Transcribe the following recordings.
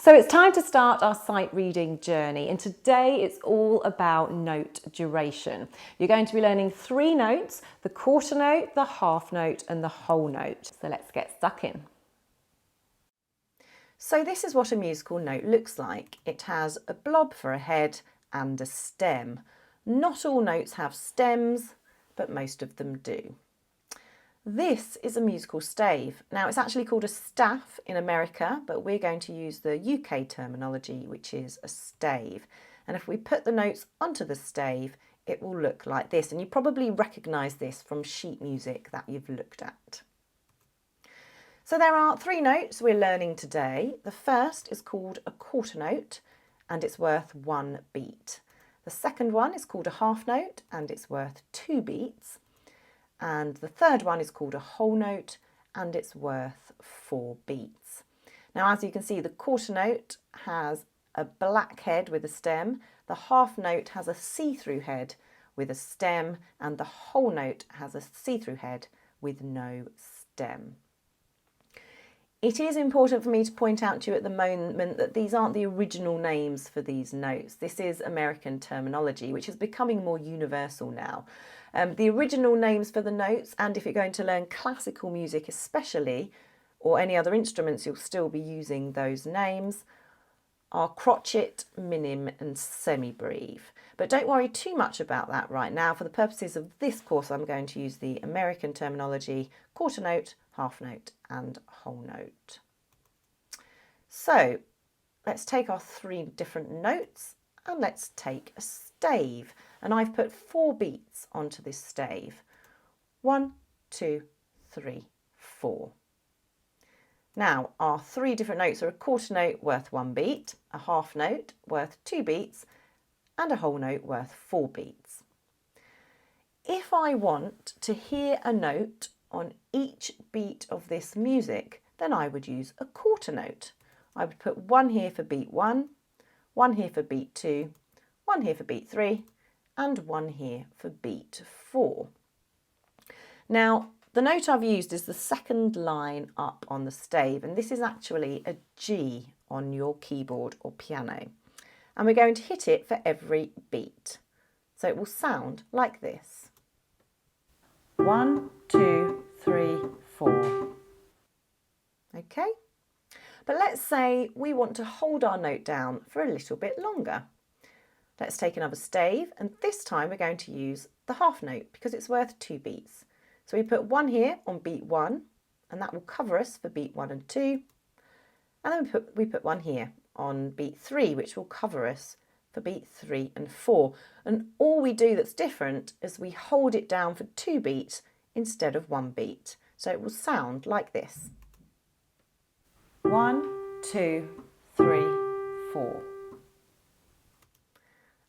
So it's time to start our sight reading journey, and today it's all about note duration. You're going to be learning 3 notes: the quarter note, the half note and the whole note. So let's get stuck in. So this is what a musical note looks like. It has a blob for a head and a stem. Not all notes have stems, but most of them do. This is a musical stave. Now it's actually called a staff in America, but we're going to use the UK terminology, which is a stave. And if we put the notes onto the stave, it will look like this. And you probably recognise this from sheet music that you've looked at. So there are 3 notes we're learning today. The first is called a quarter note and it's worth 1 beat. The second one is called a half note and it's worth 2 beats. And the third one is called a whole note and it's worth 4 beats. Now, as you can see, the quarter note has a black head with a stem, the half note has a see-through head with a stem, and the whole note has a see-through head with no stem. It is important for me to point out to you at the moment that these aren't the original names for these notes. This is American terminology, which is becoming more universal now. The original names for the notes, and if you're going to learn classical music especially, or any other instruments, you'll still be using those names, are crotchet, minim and semibreve. But don't worry too much about that right now. For the purposes of this course, I'm going to use the American terminology: quarter note, half note and whole note. So let's take our 3 different notes and let's take a stave. And I've put 4 beats onto this stave. 1, 2, 3, 4. Now our 3 different notes are a quarter note worth 1 beat, a half note worth 2 beats and a whole note worth 4 beats. If I want to hear a note on each beat of this music, then I would use a quarter note. I would put 1 here for beat 1, 1 here for beat 2, 1 here for beat 3 and 1 here for beat 4. Now the note I've used is the second line up on the stave, and this is actually a G on your keyboard or piano, and we're going to hit it for every beat. So it will sound like this: 1, 2, 3, 4. Okay, but let's say we want to hold our note down for a little bit longer. Let's take another stave, and this time we're going to use the half note because it's worth 2 beats. So we put 1 here on beat 1 and that will cover us for beat 1 and 2. And then we put 1 here on beat 3, which will cover us for beat 3 and 4. And all we do that's different is we hold it down for 2 beats instead of 1 beat. So it will sound like this: 1, 2, 3, 4.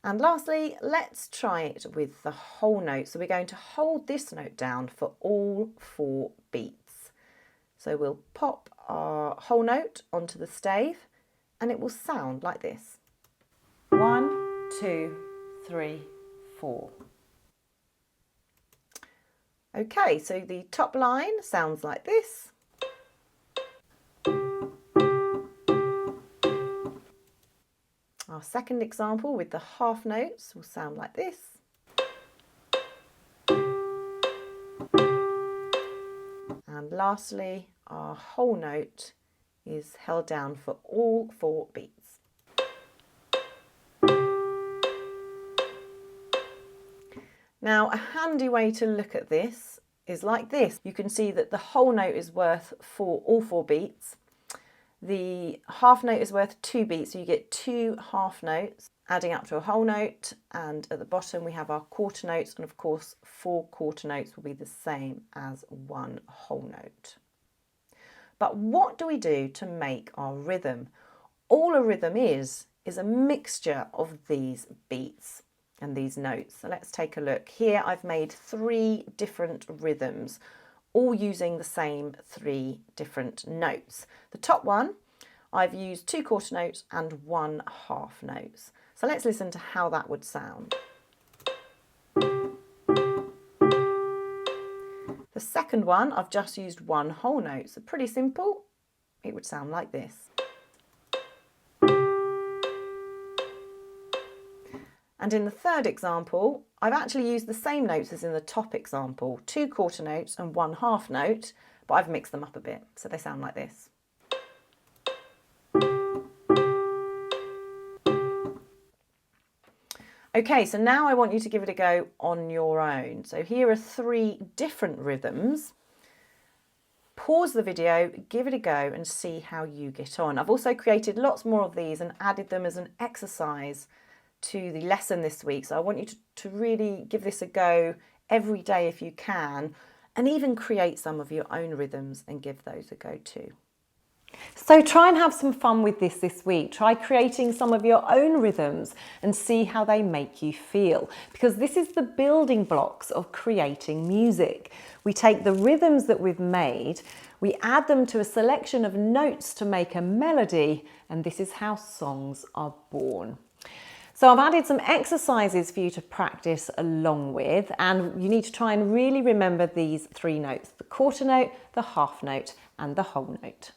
And lastly, let's try it with the whole note. So we're going to hold this note down for all 4 beats. So we'll pop our whole note onto the stave and it will sound like this: 1, 2, 3, 4. Okay, so the top line sounds like this. Our second example with the half notes will sound like this. And lastly, our whole note is held down for all 4 beats. Now, a handy way to look at this is like this. You can see that the whole note is worth all 4 beats. The half note is worth 2 beats, so you get 2 half notes adding up to a whole note, and at the bottom we have our quarter notes, and of course 4 quarter notes will be the same as 1 whole note. But what do we do to make our rhythm? All a rhythm is a mixture of these beats and these notes. So let's take a look. Here I've made 3 different rhythms, all using the same 3 different notes. The top one, I've used 2 quarter notes and 1 half notes. So let's listen to how that would sound. The second one, I've just used 1 whole note, so pretty simple. It would sound like this. And in the third example, I've actually used the same notes as in the top example, 2 quarter notes and 1 half note, but I've mixed them up a bit, so they sound like this. Okay, so now I want you to give it a go on your own. So here are 3 different rhythms. Pause the video, give it a go and see how you get on. I've also created lots more of these and added them as an exercise to the lesson this week. So I want you to really give this a go every day if you can, and even create some of your own rhythms and give those a go too. So try and have some fun with this week. Try creating some of your own rhythms and see how they make you feel, because this is the building blocks of creating music. We take the rhythms that we've made, we add them to a selection of notes to make a melody, and this is how songs are born. So I've added some exercises for you to practice along with, and you need to try and really remember these 3 notes: the quarter note, the half note, and the whole note.